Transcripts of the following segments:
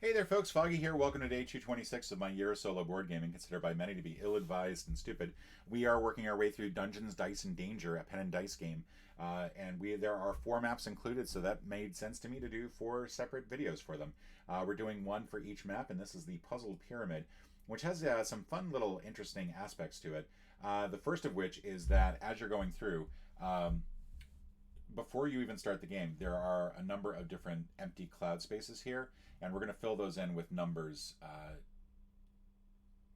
Hey there, folks. Foggy here. Welcome to day 226 of my year of solo board gaming, considered by many to be ill-advised and stupid. We are working our way through Dungeons, Dice, and Danger, a pen and dice game, and there are 4 maps included, so that made sense to me to do 4 separate videos for them. We're doing one for each map, and this is the Puzzled Pyramid, which has some fun little interesting aspects to it. The first of which is that as you're going through, before you even start the game, there are a number of different empty cloud spaces here, and we're going to fill those in with numbers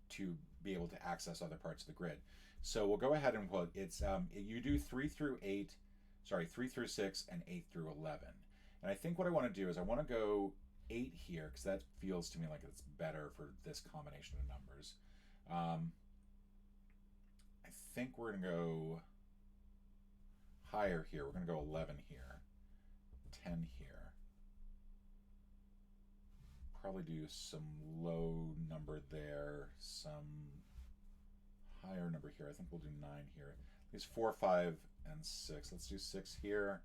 to be able to access other parts of the grid. So we'll go ahead and put you do 3 through 6, and 8 through 11. And I think what I want to do is I want to go 8 here because that feels to me like it's better for this combination of numbers. I think we're going to go higher here. We're going to go 11 here, 10 here. Probably do some low number there, some higher number here. I think we'll do 9 here. These 4, 5, and 6. Let's do 6 here,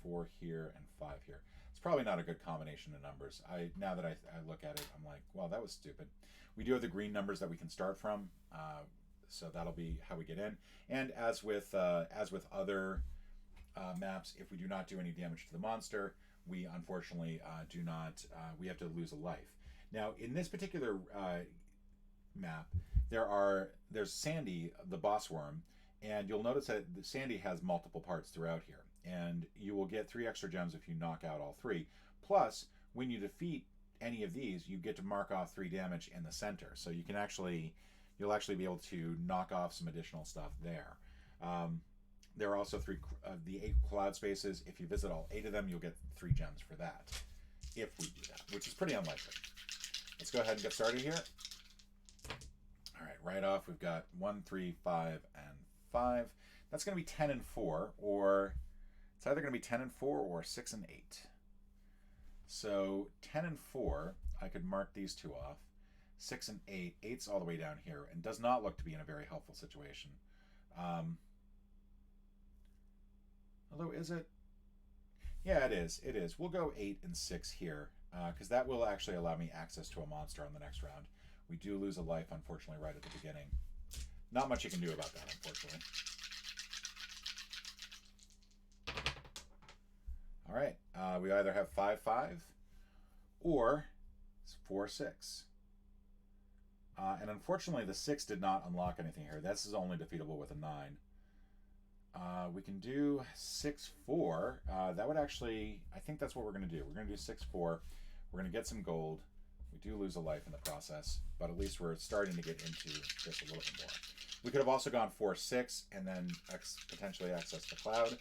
4 here, and 5 here. It's probably not a good combination of numbers. Now that I look at it, I'm like, well, that was stupid. We do have the green numbers that we can start from. So that'll be how we get in. And as with other maps, if we do not do any damage to the monster, we unfortunately do not. We have to lose a life. Now, in this particular map, there's Sandy, the boss worm, and you'll notice that Sandy has multiple parts throughout here, and you will get 3 extra gems if you knock out all 3. Plus, when you defeat any of these, you get to mark off 3 damage in the center, so you'll actually be able to knock off some additional stuff there. There are also 3 of the 8 cloud spaces. If you visit all 8 of them, you'll get 3 gems for that, if we do that, which is pretty unlikely. Let's go ahead and get started here. All right off, we've got 1, 3, 5, and 5. That's going to be 10 and 4, or it's either going to be 10 and 4 or 6 and 8. So 10 and 4, I could mark these 2 off. 6 and 8. 8's all the way down here and does not look to be in a very helpful situation. Although, is it? Yeah, it is. It is. We'll go 8 and 6 here because that will actually allow me access to a monster on the next round. We do lose a life, unfortunately, right at the beginning. Not much you can do about that, unfortunately. All right. We either have 5, 5 or 4, 6. And unfortunately, the 6 did not unlock anything here. This is only defeatable with a 9. We can do 6, 4. That would actually, I think that's what we're going to do. We're going to do 6, 4. We're going to get some gold. We do lose a life in the process, but at least we're starting to get into this a little bit more. We could have also gone 4, 6, and then potentially access the cloud.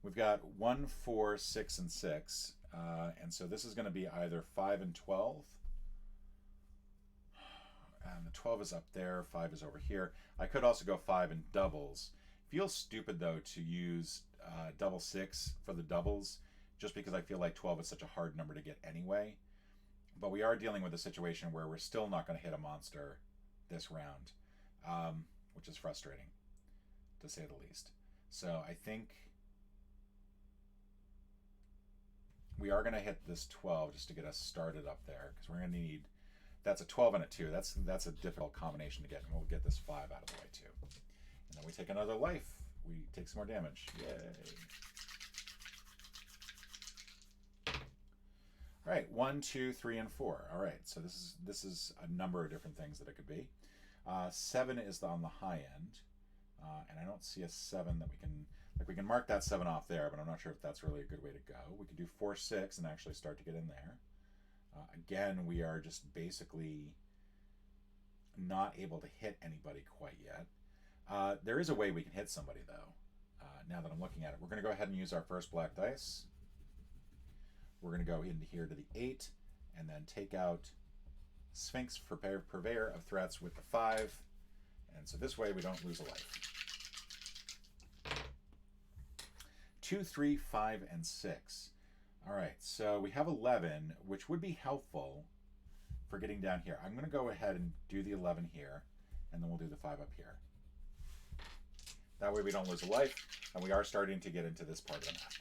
We've got 1, 4, 6, and 6. And so this is going to be either 5 and 12. And the 12 is up there, 5 is over here. I could also go 5 in doubles. Feels stupid, though, to use double 6 for the doubles, just because I feel like 12 is such a hard number to get anyway. But we are dealing with a situation where we're still not going to hit a monster this round, which is frustrating, to say the least. So I think we are going to hit this 12 just to get us started up there, because we're going to need... That's a 12 and a 2. That's a difficult combination to get, and we'll get this 5 out of the way, too. And then we take another life. We take some more damage. Yay. All right, 1, 2, 3, and 4. All right, so this is a number of different things that it could be. 7 is on the high end, and I don't see a 7 that we can... we can mark that 7 off there, but I'm not sure if that's really a good way to go. We could do 4, 6 and actually start to get in there. Again, we are just basically not able to hit anybody quite yet. There is a way we can hit somebody, though, now that I'm looking at it. We're going to go ahead and use our first black dice. We're going to go into here to the 8 and then take out Sphinx, Purveyor of Threats, with the 5. And so this way we don't lose a life. 2, 3, 5, and 6. All right, so we have 11, which would be helpful for getting down here. I'm going to go ahead and do the 11 here, and then we'll do the 5 up here. That way we don't lose a life, and we are starting to get into this part of the map.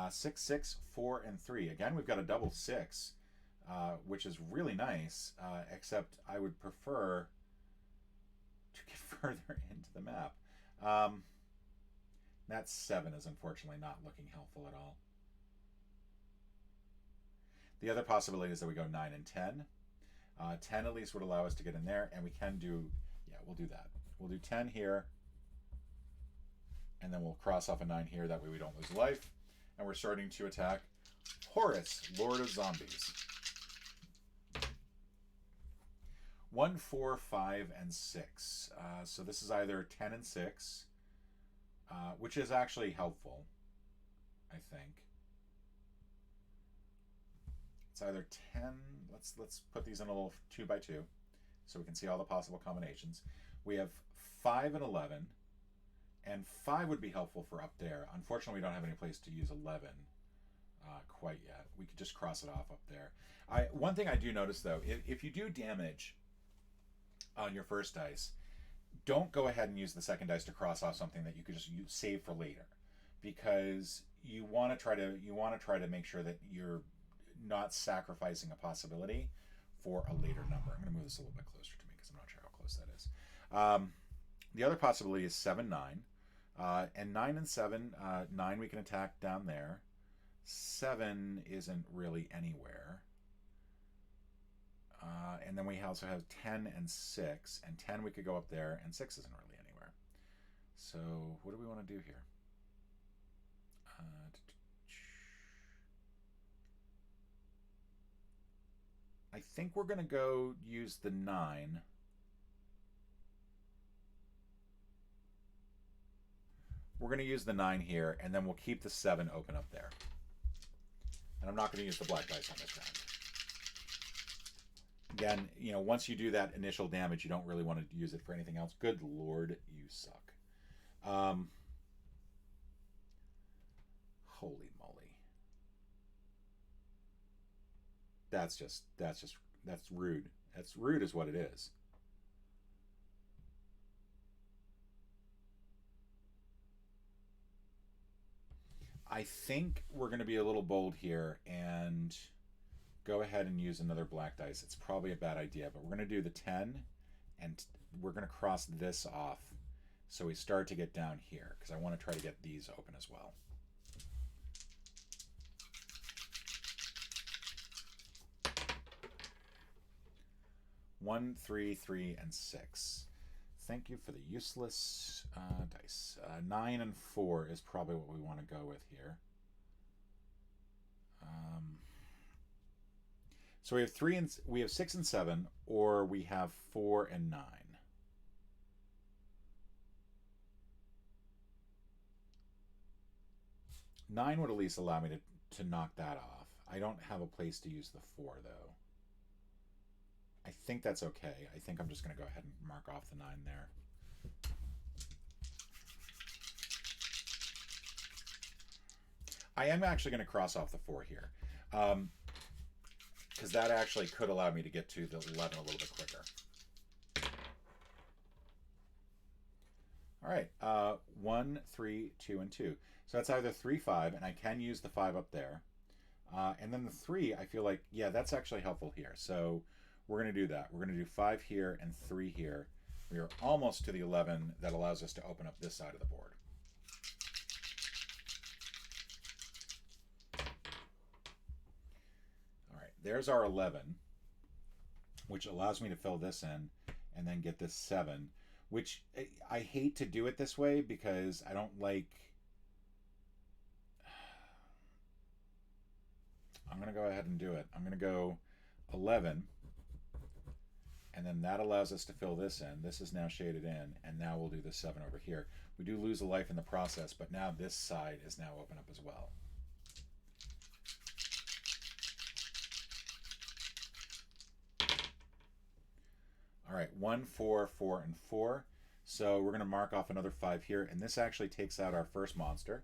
6, 6, 4, and 3. Again, we've got a double 6, which is really nice, except I would prefer to get further into the map. That 7 is unfortunately not looking helpful at all. The other possibility is that we go 9 and 10. 10 at least would allow us to get in there, and we can do, yeah, we'll do that. We'll do 10 here, and then we'll cross off a 9 here. That way we don't lose life. And we're starting to attack Horus, Lord of Zombies. 1, 4, 5, and 6. So this is either 10 and 6, which is actually helpful, I think. It's either 10. Let's put these in a little 2 by 2 so we can see all the possible combinations. We have 5 and 11, and 5 would be helpful for up there. Unfortunately, we don't have any place to use 11 quite yet. We could just cross it off up there. One thing I do notice, though, if you do damage on your first dice, don't go ahead and use the second dice to cross off something that you could just save for later, because you want to try to make sure that you're not sacrificing a possibility for a later number. I'm going to move this a little bit closer to me because I'm not sure how close that is. The other possibility is 7, 9. And 9 and 7, 9 we can attack down there. 7 isn't really anywhere. And then we also have 10 and 6. And 10 we could go up there, and 6 isn't really anywhere. So what do we want to do here? I think we're going to go use the 9. We're going to use the 9 here, and then we'll keep the 7 open up there. And I'm not going to use the black dice on this round. Again, you know, once you do that initial damage, you don't really want to use it for anything else. Good Lord, you suck. Holy moly. That's rude. That's rude is what it is. I think we're going to be a little bold here and go ahead and use another black dice. It's probably a bad idea, but we're going to do the 10, and we're going to cross this off so we start to get down here, because I want to try to get these open as well. One, 3, 3, and 6. Thank you for the useless dice. 9 and 4 is probably what we want to go with here. So we have 6 and 7, or we have 4 and 9. Nine would at least allow me to knock that off. I don't have a place to use the 4 though. I think that's okay. I think I'm just going to go ahead and mark off the 9 there. I am actually going to cross off the 4 here, because that actually could allow me to get to the 11 a little bit quicker. All right, 1, 3, 2, and 2. So that's either 3, 5, and I can use the 5 up there. And then the 3, I feel like, yeah, that's actually helpful here. So we're going to do that. We're going to do 5 here and 3 here. We are almost to the 11 that allows us to open up this side of the board. All right, there's our 11, which allows me to fill this in and then get this 7, which I hate to do it this way because I don't like... I'm going to go ahead and do it. I'm going to go 11, and then that allows us to fill this in. This is now shaded in, and now we'll do the 7 over here. We do lose a life in the process, but now this side is now open up as well. All right, 1, 4, 4, and 4. So we're going to mark off another 5 here, and this actually takes out our first monster.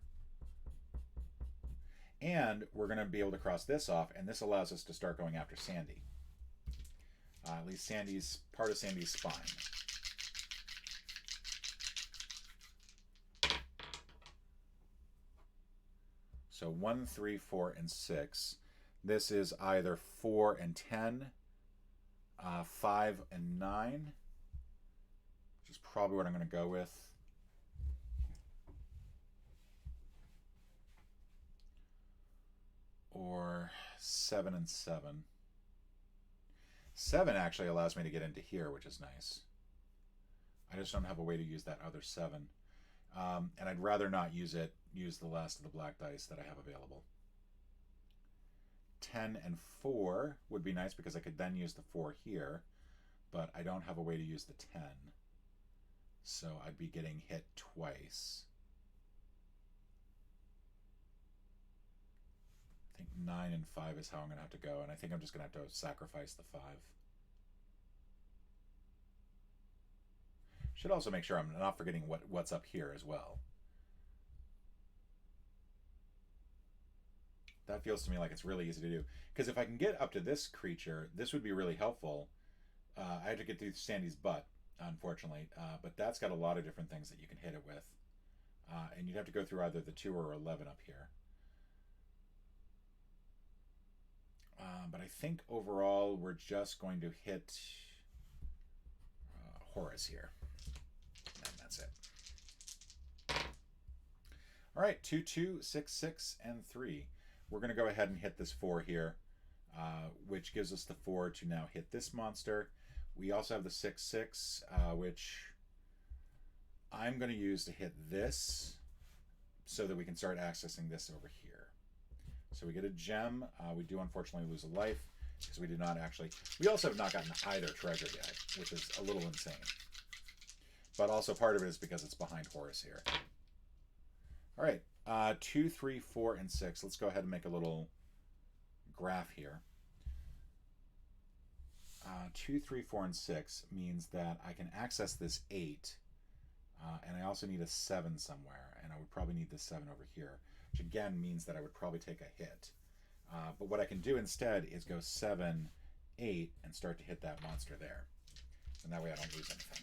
And we're going to be able to cross this off, and this allows us to start going after Sandy. At least Sandy's part of Sandy's spine. So 1, 3, 4, and 6. This is either 4 and 10, 5 and 9, which is probably what I'm going to go with. Or 7 and 7. 7 actually allows me to get into here, which is nice. I just don't have a way to use that other 7. And I'd rather not use the last of the black dice that I have available. 10 and 4 would be nice because I could then use the 4 here, but I don't have a way to use the 10. So I'd be getting hit twice. I think 9 and 5 is how I'm going to have to go, and I think I'm just going to have to sacrifice the 5. Should also make sure I'm not forgetting what's up here as well. That feels to me like it's really easy to do. Because if I can get up to this creature, this would be really helpful. I had to get through Sandy's butt, unfortunately. But that's got a lot of different things that you can hit it with. And you'd have to go through either the 2 or 11 up here. But I think overall we're just going to hit Horus here. And that's it. All right, 2, 2, 6, 6, and 3. We're going to go ahead and hit this 4 here, which gives us the 4 to now hit this monster. We also have the 6, 6, which I'm going to use to hit this so that we can start accessing this over here. So we get a gem. We do unfortunately lose a life because we did not actually... We also have not gotten either treasure yet, which is a little insane. But also part of it is because it's behind Horus here. All right, 2, 3, 4, and 6. Let's go ahead and make a little graph here. 2, 3, 4, and 6 means that I can access this 8, and I also need a 7 somewhere, and I would probably need this 7 over here, which again means that I would probably take a hit. But what I can do instead is go 7, 8, and start to hit that monster there. And that way I don't lose anything.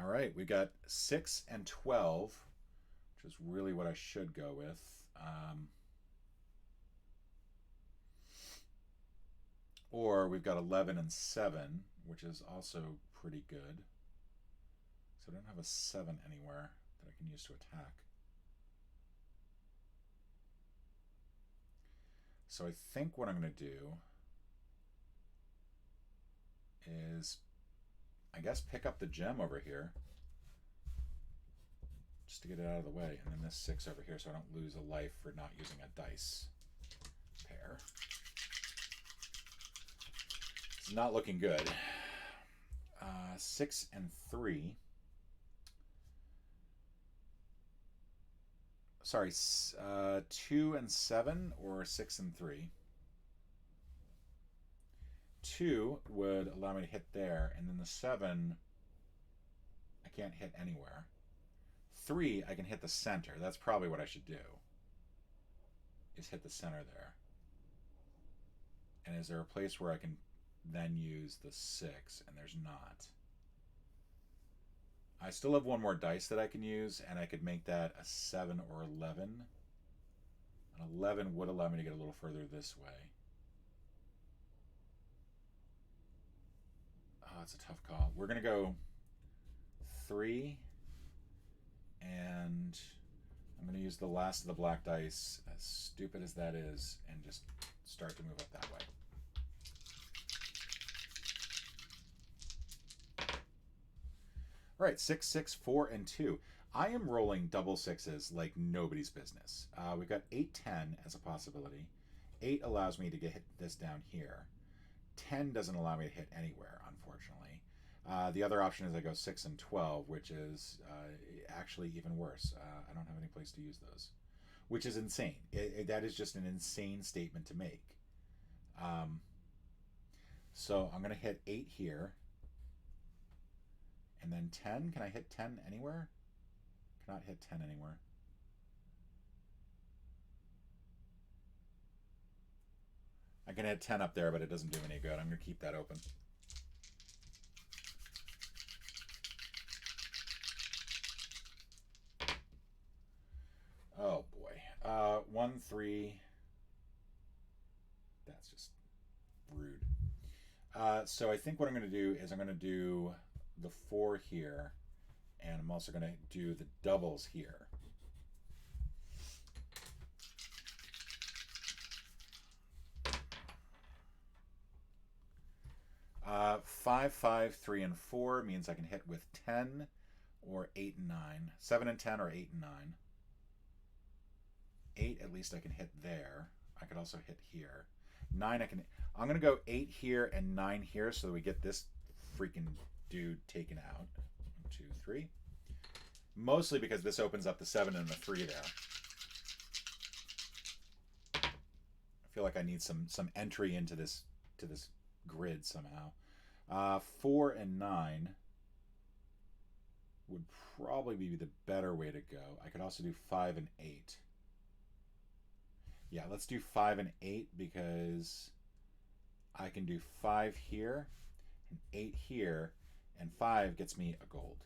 All right, we got 6 and 12, which is really what I should go with. Or we've got 11 and 7, which is also pretty good. So I don't have a 7 anywhere that I can use to attack. So I think what I'm going to do is, I guess, pick up the gem over here just to get it out of the way, and then this 6 over here so I don't lose a life for not using a dice pair. It's not looking good. 6 and 3. Sorry, 2 and 7 or 6 and 3. 2 would allow me to hit there, and then the 7 I can't hit anywhere. 3 I can hit the center. That's probably what I should do, is hit the center there. And is there a place where I can then use the 6? And there's not. I still have one more dice that I can use, and I could make that a 7 or 11. An 11 would allow me to get a little further this way. Oh, it's a tough call. We're going to go 3, and I'm going to use the last of the black dice, as stupid as that is, and just start to move up that way. All right, 6, 6, 4, and 2. I am rolling double 6s like nobody's business. We've got 8, 10 as a possibility. 8 allows me to hit this down here. 10 doesn't allow me to hit anywhere, unfortunately. The other option is I go 6 and 12, which is actually even worse. I don't have any place to use those, which is insane. That is just an insane statement to make. So I'm going to hit 8 here. And then 10, can I hit 10 anywhere? Cannot hit 10 anywhere. I can hit 10 up there, but it doesn't do any good. I'm going to keep that open. 3. That's just rude. So I think what I'm going to do is I'm going to do the 4 here, and I'm also going to do the doubles here. Five, 5, 3, and 4 means I can hit with 10 or 8 and 9. 7 and 10 or 8 and 9. 8, at least I can hit there. I could also hit here. 9, I can. I'm going to go 8 here and 9 here so that we get this freaking dude taken out. 1, 2, 3. Mostly because this opens up the 7 and the 3 there. I feel like I need some entry into this grid somehow. 4 and 9 would probably be the better way to go. I could also do 5 and 8. Yeah, let's do 5 and 8 because I can do 5 here and 8 here, and 5 gets me a gold.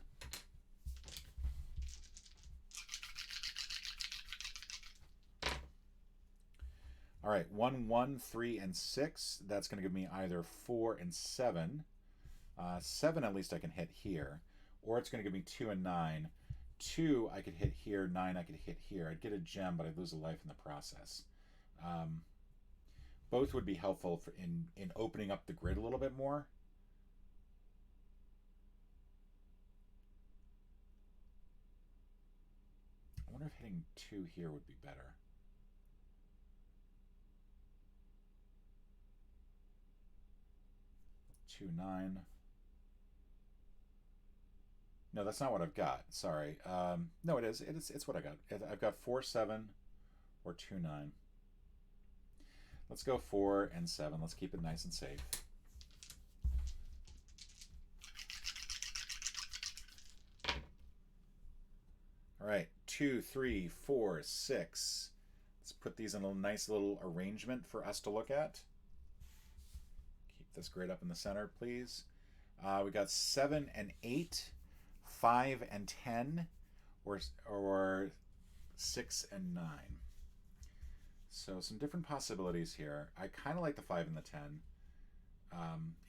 All right, 1, 1, 3, and 6. That's going to give me either 4 and 7. 7 at least I can hit here, or it's going to give me 2 and 9. 2 I could hit here, 9 I could hit here. I'd get a gem, but I'd lose a life in the process. Both would be helpful in opening up the grid a little bit more. I wonder if hitting 2 here would be better. 2, 9. No, that's not what I've got. Sorry. No, it is. It's what I got. I've got 4, 7, or 2, 9. Let's go 4 and 7. Let's keep it nice and safe. All right, 2, 3, 4, 6. Let's put these in a nice little arrangement for us to look at. Keep this grid up in the center, please. We got 7 and 8, 5 and 10, or 6 and 9. So some different possibilities here. I kind of like the 5 and the 10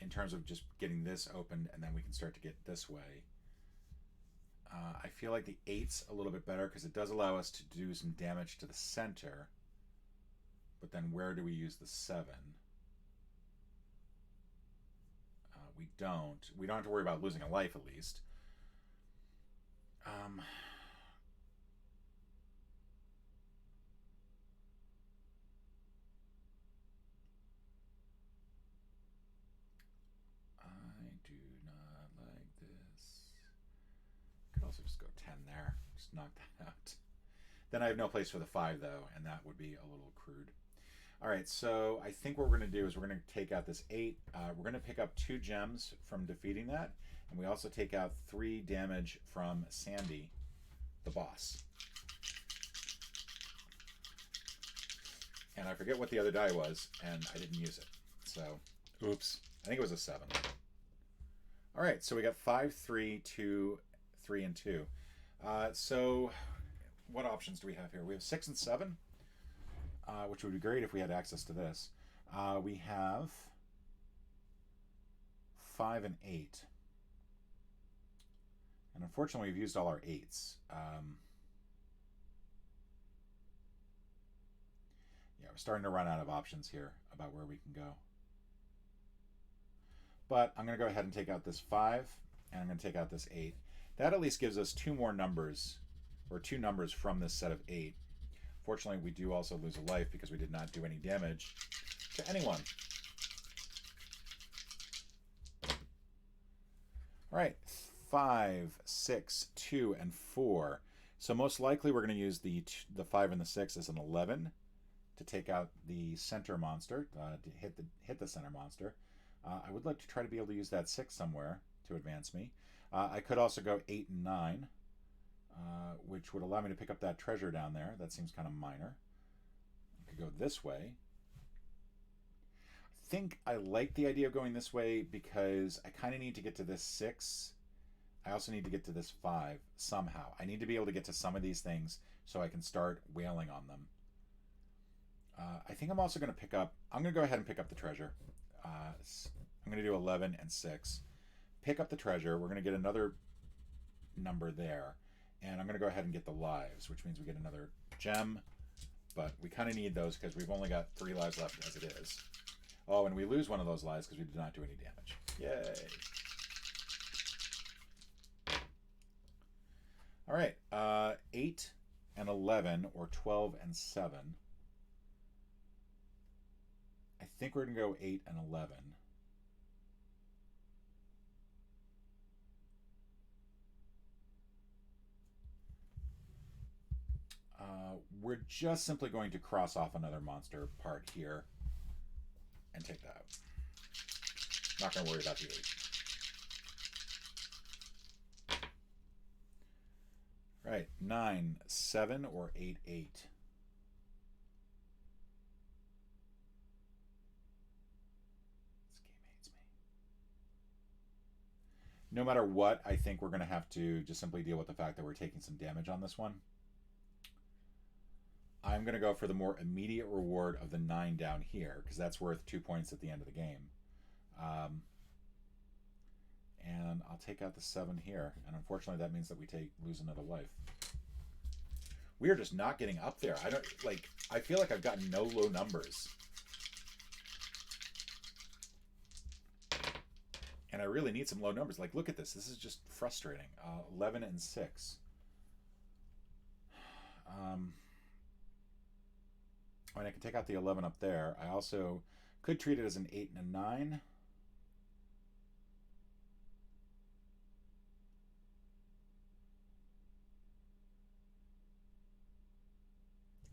in terms of just getting this opened, and then we can start to get this way. I feel like the 8's a little bit better because it does allow us to do some damage to the center. But then where do we use the 7? We don't. We don't have to worry about losing a life, at least. Just go 10 there. Just knock that out. Then I have no place for the 5, though, and that would be a little crude. All right, so I think what we're going to do is we're going to take out this 8. We're going to pick up 2 gems from defeating that, and we also take out 3 damage from Sandy, the boss. And I forget what the other die was, and I didn't use it. So, oops. I think it was a 7. All right, so we got 5, 3, 2, 3, and 2. So what options do we have here? We have 6 and 7, which would be great if we had access to this. We have 5 and 8. And unfortunately, we've used all our 8s. Yeah, we're starting to run out of options here about where we can go. But I'm going to go ahead and take out this 5, and I'm going to take out this 8. That at least gives us 2 more numbers, or 2 numbers from this set of 8. Fortunately, we do also lose a life because we did not do any damage to anyone. All right, 5, 6, 2, and 4. So most likely we're going to use the 5 and the 6 as an 11 to take out the center monster, to hit the center monster. I would like to try to be able to use that 6 somewhere to advance me. I could also go 8 and 9, which would allow me to pick up that treasure down there. That seems kind of minor. I could go this way. I think I like the idea of going this way because I kind of need to get to this 6. I also need to get to this 5 somehow. I need to be able to get to some of these things so I can start wailing on them. I think I'm also going to pick up, I'm going to go ahead and pick up the treasure. I'm going to do 11 and 6. Pick up the treasure. We're going to get another number there. And I'm going to go ahead and get the lives, which means we get another gem. But we kind of need those because we've only got 3 lives left as it is. Oh, and we lose one of those lives because we did not do any damage. Yay. All right. 8 and 11, or 12 and 7. I think we're going to go 8 and 11. We're just simply going to cross off another monster part here and take that out. Not going to worry about the 8. Right, 9, 7, or 8, 8. This game hates me. No matter what, I think we're going to have to just simply deal with the fact that we're taking some damage on this one. I'm going to go for the more immediate reward of the 9 down here, because that's worth 2 points at the end of the game. And I'll take out the 7 here, and unfortunately that means that we lose another life. We are just not getting up there. I feel like I've gotten no low numbers. And I really need some low numbers. Like, look at this. This is just frustrating. 11 and 6. I mean, I can take out the 11 up there. I also could treat it as an 8 and a 9.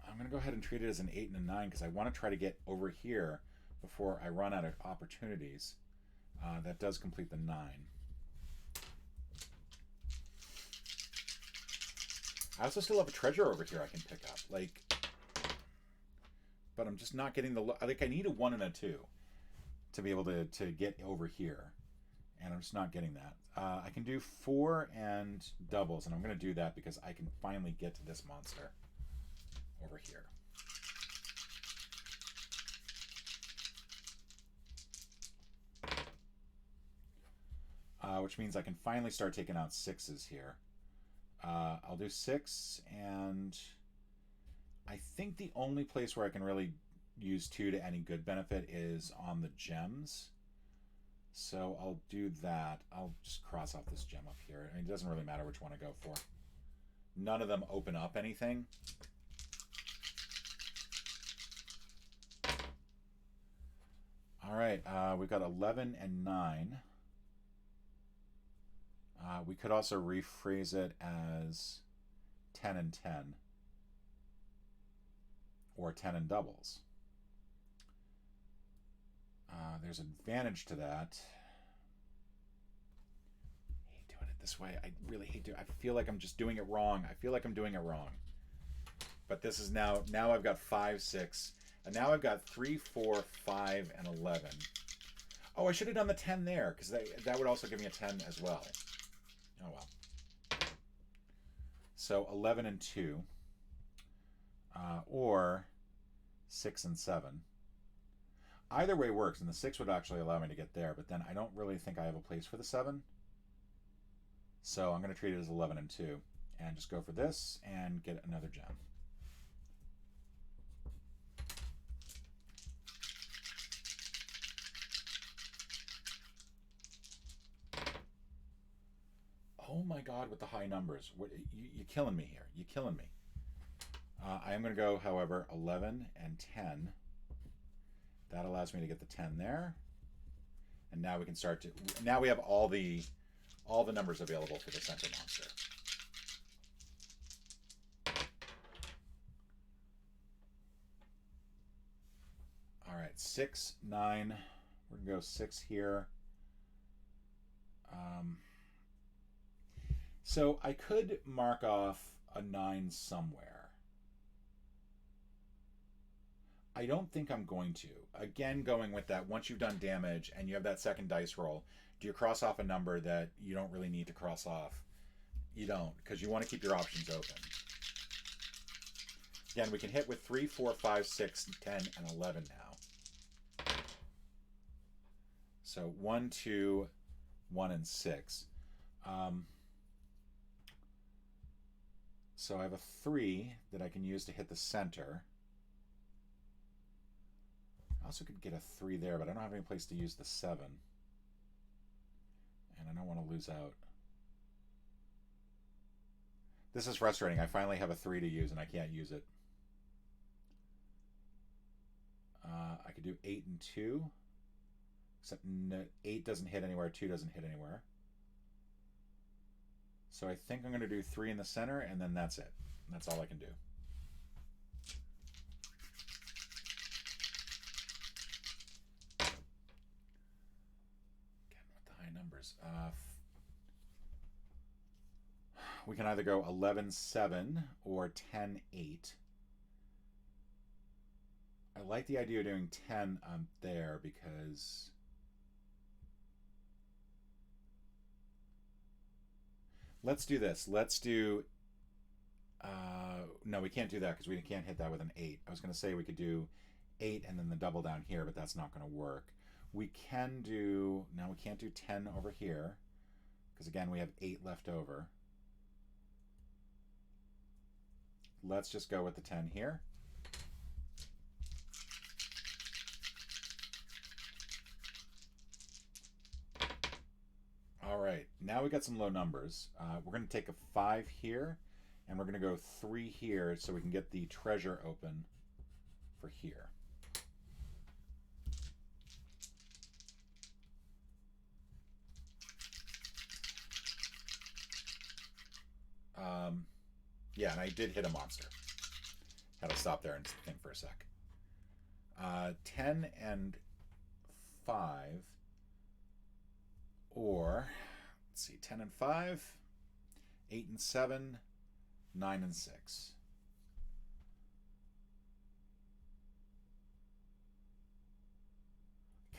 I'm going to go ahead and treat it as an 8 and a 9 because I want to try to get over here before I run out of opportunities. That does complete the 9. I also still have a treasure over here I can pick up. But I'm just not getting the... I need a 1 and a 2 to be able to get over here. And I'm just not getting that. I can do 4 and doubles, and I'm going to do that because I can finally get to this monster over here. Which means I can finally start taking out 6s here. I'll do 6, and I think the only place where I can really use 2 to any good benefit is on the gems. So I'll do that. I'll just cross off this gem up here. I mean, it doesn't really matter which one I go for. None of them open up anything. All right, we've got 11 and 9. We could also rephrase it as 10 and 10. Or 10 and doubles. There's advantage to that. I hate doing it this way. I really hate doing it. I feel like I'm just doing it wrong. I feel like I'm doing it wrong. But this is now I've got 5, 6. And now I've got 3, 4, 5, and 11. Oh, I should have done the 10 there, because that would also give me a 10 as well. Oh, well. So 11 and 2. Or 6 and 7. Either way works, and the 6 would actually allow me to get there, but then I don't really think I have a place for the 7. So I'm going to treat it as 11 and 2, and just go for this, and get another gem. Oh my god, with the high numbers. You're killing me here. You're killing me. I am going to go, however, 11 and 10. That allows me to get the 10 there. And now we can start to... Now we have all the numbers available for the center monster. All right, 6, 9. We're going to go 6 here. So I could mark off a 9 somewhere. I don't think I'm going to. Again, going with that, once you've done damage and you have that second dice roll, do you cross off a number that you don't really need to cross off? You don't, because you want to keep your options open. Again, we can hit with 3, 4, 5, 6, 10, and 11 now. So 1, 2, 1, and 6. So I have a 3 that I can use to hit the center. I also could get a 3 there, but I don't have any place to use the 7. And I don't want to lose out. This is frustrating. I finally have a 3 to use, and I can't use it. I could do 8 and 2. Except 8 doesn't hit anywhere, 2 doesn't hit anywhere. So I think I'm going to do 3 in the center, and then that's it. That's all I can do. Again, with the high numbers. We can either go 11-7 or 10-8. I like the idea of doing 10 there because let's do this. Let's do no, we can't do that because we can't hit that with an 8. I was going to say we could do 8 and then the double down here, but that's not going to work. We can do, now we can't do 10 over here because again we have 8 left over. Let's just go with the 10 here. All right, now we got some low numbers. We're going to take a 5 here, and we're going to go 3 here so we can get the treasure open for here. Yeah, and I did hit a monster. Had to stop there and think for a sec. 10 and 5, or let's see, 10 and 5, 8 and 7, 9 and 6.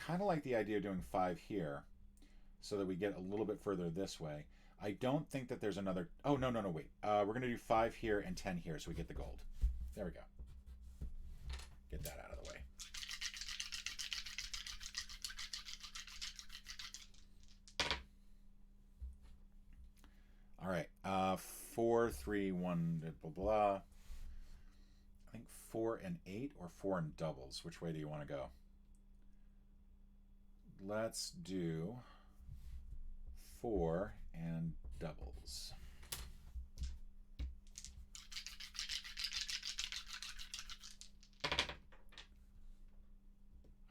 Kind of like the idea of doing 5 here so that we get a little bit further this way. I don't think that there's another... Oh, no, wait. We're going to do 5 here and 10 here so we get the gold. There we go. Get that out of the way. All right. 4, 3, 1, blah, blah. I think 4 and 8 or 4 and doubles. Which way do you want to go? Let's do 4 and doubles.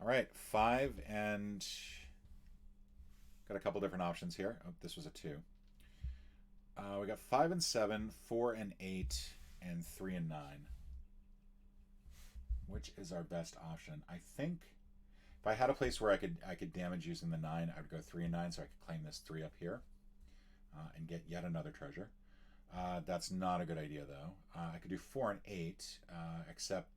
All right, 5 and got a couple different options here. Oh, this was a 2. We got 5 and 7, 4 and 8, and 3 and 9. Which is our best option? I think if I had a place where I could damage using the 9, I would go 3 and 9, so I could claim this 3 up here and get yet another treasure. That's not a good idea though. I could do 4 and 8, except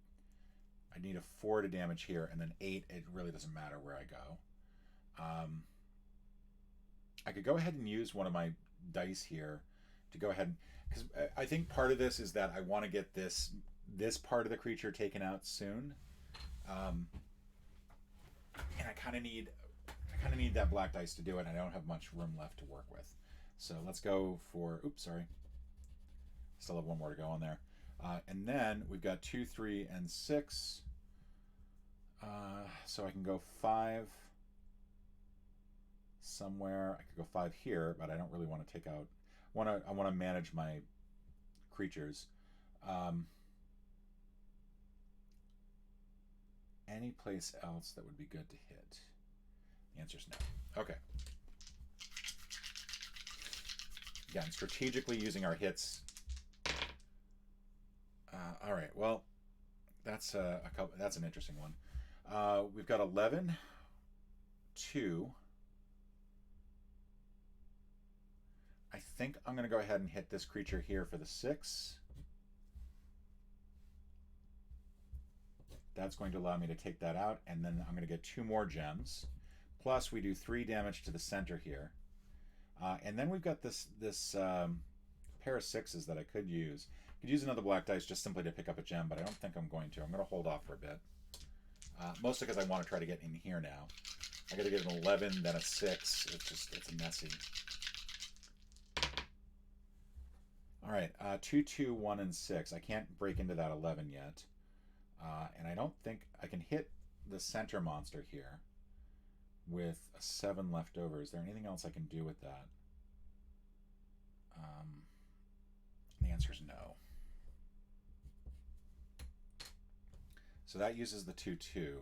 I need a 4 to damage here, and then 8. It really doesn't matter where I go. I could go ahead and use one of my dice here to go ahead, because I think part of this is that I want to get this part of the creature taken out soon. And I kind of need that black dice to do it. I don't have much room left to work with. So let's go for, oops, sorry. Still have one more to go on there. And then we've got 2, 3, and 6. So I can go 5 somewhere. I could go 5 here, but I don't really want to take out, I want to manage my creatures. Any place else that would be good to hit? The answer is no. Okay. Again, strategically using our hits. All right. Well, that's that's an interesting one. We've got 11, 2. I think I'm going to go ahead and hit this creature here for the 6. That's going to allow me to take that out, and then I'm going to get 2 more gems. Plus, we do 3 damage to the center here. And then we've got this pair of sixes that I could use. I could use another black dice just simply to pick up a gem, but I don't think I'm going to. I'm going to hold off for a bit. Mostly because I want to try to get in here now. I got to get an 11, then a 6. It's messy. All right, 2, 2, 1, and 6. I can't break into that 11 yet. And I don't think I can hit the center monster here with a 7 left over. Is there anything else I can do with that? The answer is no. So that uses the 2, 2.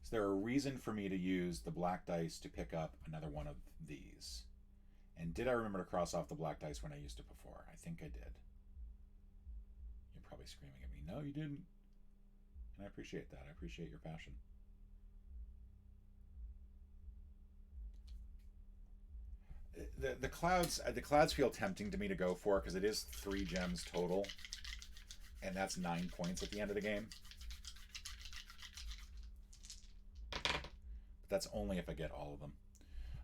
Is there a reason for me to use the black dice to pick up another one of these? And did I remember to cross off the black dice when I used it before? I think I did. You're probably screaming at me, no, you didn't. And I appreciate that. I appreciate your passion. The clouds feel tempting to me to go for because it is 3 gems total, and that's 9 points at the end of the game. But that's only if I get all of them.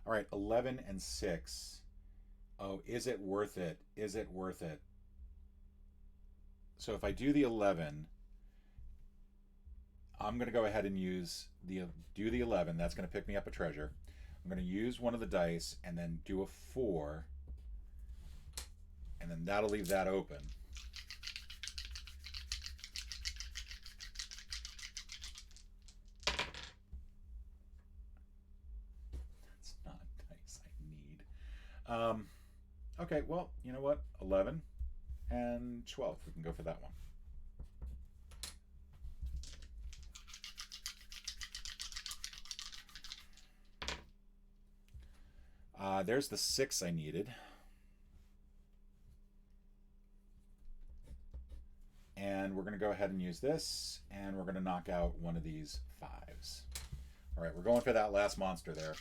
All right, 11 and 6. Oh, is it worth it? Is it worth it? So if I do the 11, I'm going to go ahead and do the 11. That's going to pick me up a treasure. I'm going to use one of the dice and then do a 4. And then that'll leave that open. That's not dice I need. Okay, well, you know what? 11 and 12. We can go for that one. There's the 6 I needed. And we're going to go ahead and use this, and we're going to knock out one of these 5s. All right, we're going for that last monster there.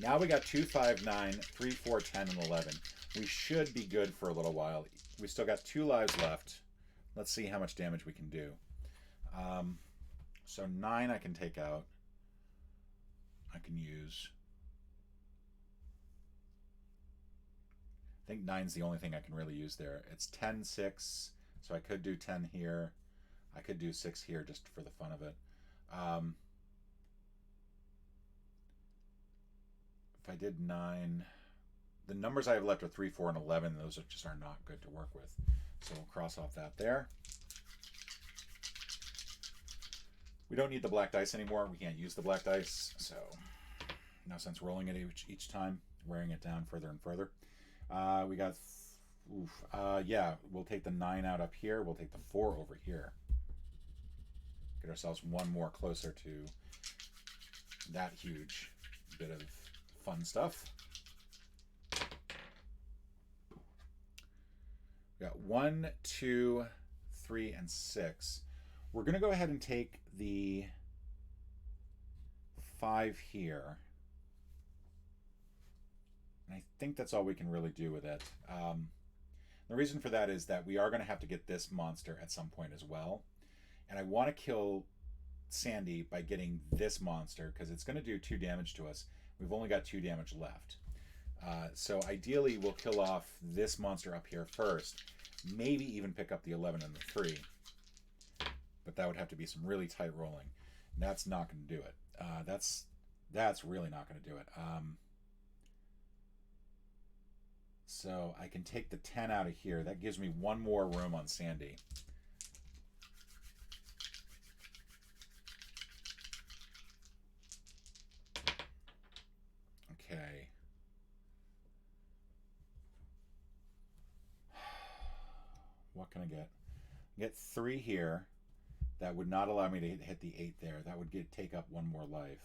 Now we got 2, 5, 9, 3, 4, 10, and 11. We should be good for a little while. We still got 2 lives left. Let's see how much damage we can do. So 9 I can take out. I can use... I think 9's the only thing I can really use there. It's 10, 6, so I could do 10 here. I could do 6 here just for the fun of it. If I did 9, the numbers I have left are 3, 4, and 11. Those are not good to work with. So we'll cross off that there. We don't need the black dice anymore. We can't use the black dice, so no sense rolling it each time, wearing it down further and further. We got, yeah, we'll take the 9 out up here. We'll take the 4 over here. Get ourselves one more closer to that huge bit of fun stuff. We got 1, 2, 3, and 6. We're going to go ahead and take the 5 here. And I think that's all we can really do with it. The reason for that is that we are going to have to get this monster at some point as well. And I want to kill Sandy by getting this monster because it's going to do 2 damage to us. We've only got 2 damage left. So ideally we'll kill off this monster up here first. Maybe even pick up the 11 and the 3. But that would have to be some really tight rolling. And that's not going to do it. That's really not going to do it. So I can take the 10 out of here. That gives me one more room on Sandy. Okay. What can I get? Get 3 here. That would not allow me to hit the 8 there. That would take up one more life.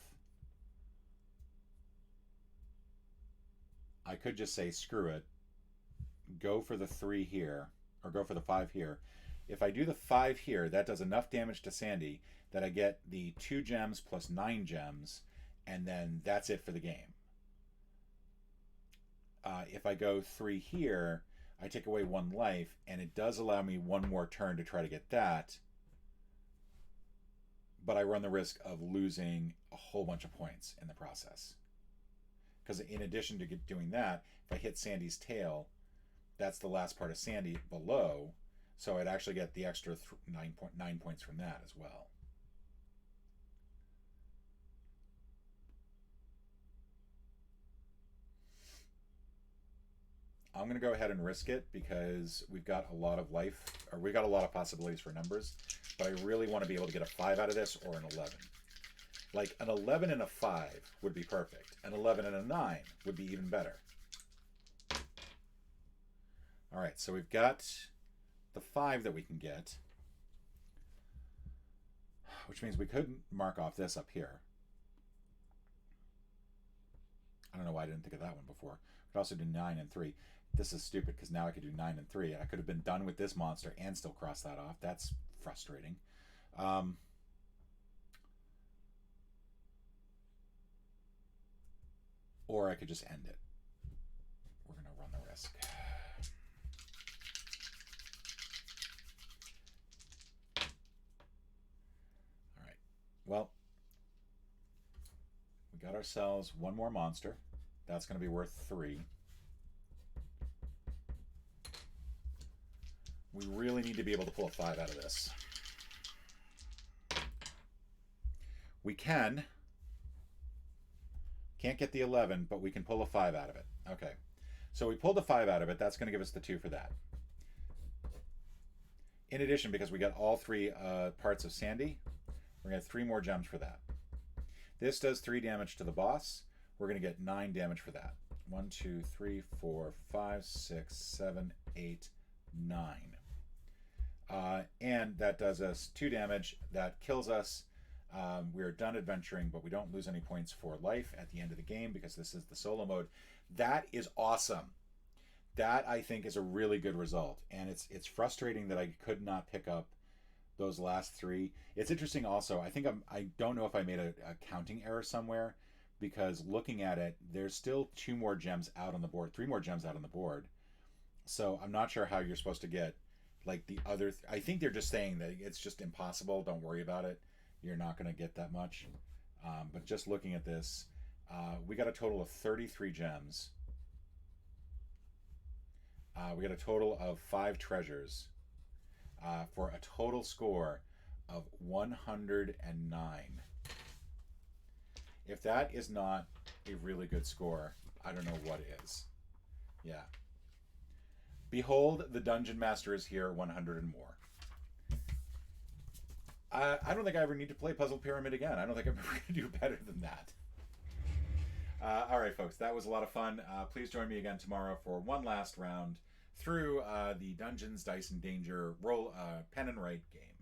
I could just say screw it. Go for the 3 here, or go for the 5 here. If I do the 5 here, that does enough damage to Sandy that I get the 2 gems plus 9 gems, and then that's it for the game. If I go 3 here, I take away 1 life, and it does allow me one more turn to try to get that, but I run the risk of losing a whole bunch of points in the process. Because in addition to doing that, if I hit Sandy's tail, that's the last part of Sandy below, so I'd actually get the extra 9 points from that as well. I'm going to go ahead and risk it because we've got a lot of life, or we've got a lot of possibilities for numbers, but I really want to be able to get a 5 out of this or an 11. Like an 11 and a 5 would be perfect. An 11 and a 9 would be even better. All right, so we've got the 5 that we can get, which means we could mark off this up here. I don't know why I didn't think of that one before. We could also do 9 and 3. This is stupid because now I could do 9 and 3. I could have been done with this monster and still cross that off. That's frustrating. Or I could just end it. We're going to run the risk. All right. Well, we got ourselves one more monster. That's going to be worth 3. We really need to be able to pull a 5 out of this. We can't get the 11, but we can pull a 5 out of it. Okay, so we pulled a 5 out of it. That's going to give us the 2 for that. In addition, because we got all 3 parts of Sandy, we're going to get 3 more gems for that. This does 3 damage to the boss. We're going to get 9 damage for that. 1, 2, 3, 4, 5, 6, 7, 8, 9. And that does us 2 damage. That kills us. We're done adventuring, but we don't lose any points for life at the end of the game because this is the solo mode. That is awesome. That, I think, is a really good result. And it's frustrating that I could not pick up those last 3. It's interesting also. I think I don't know if I made a counting error somewhere, because looking at it, there's still 2 more gems out on the board, 3 more gems out on the board. So I'm not sure how you're supposed to get like the other. I think they're just saying that it's just impossible. Don't worry about it. You're not going to get that much. But just looking at this, we got a total of 33 gems. We got a total of 5 treasures for a total score of 109. If that is not a really good score, I don't know what is. Yeah. Behold, the Dungeon Master is here, 100 and more. I don't think I ever need to play Puzzle Pyramid again. I don't think I'm ever going to do better than that. All right, folks, that was a lot of fun. Please join me again tomorrow for one last round through the Dungeons, Dice, and Danger roll pen and write game.